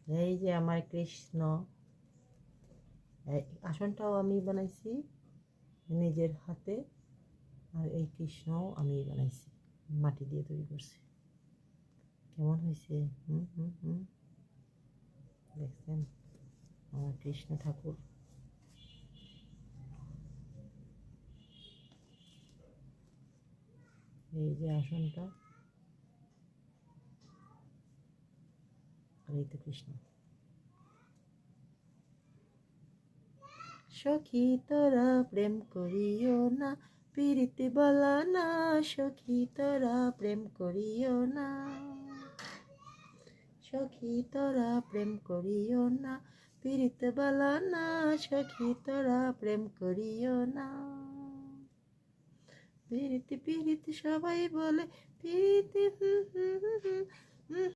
এই যে আমার কৃষ্ণ, এই আসনটাও আমি বানাইছি নিজের হাতে, আর এই কৃষ্ণও আমি বানাইছি, মাটি দিয়ে তৈরি করছি। কেমন হয়েছে? হুম হুম হুম, দেখছেন আমার কৃষ্ণ ঠাকুর। এই যে আসনটা, আর এই তো কৃষ্ণ। সখী তোরা প্রেম করিও না, পীড়িত বলা না, সখী তোরা প্রেম করিও না, সখী তোরা প্রেম করিও না, পীড়িত বলা না, সখী তোরা প্রেম করিও না। পীড়িত পীড়িত সবাই বলে, পীড়িত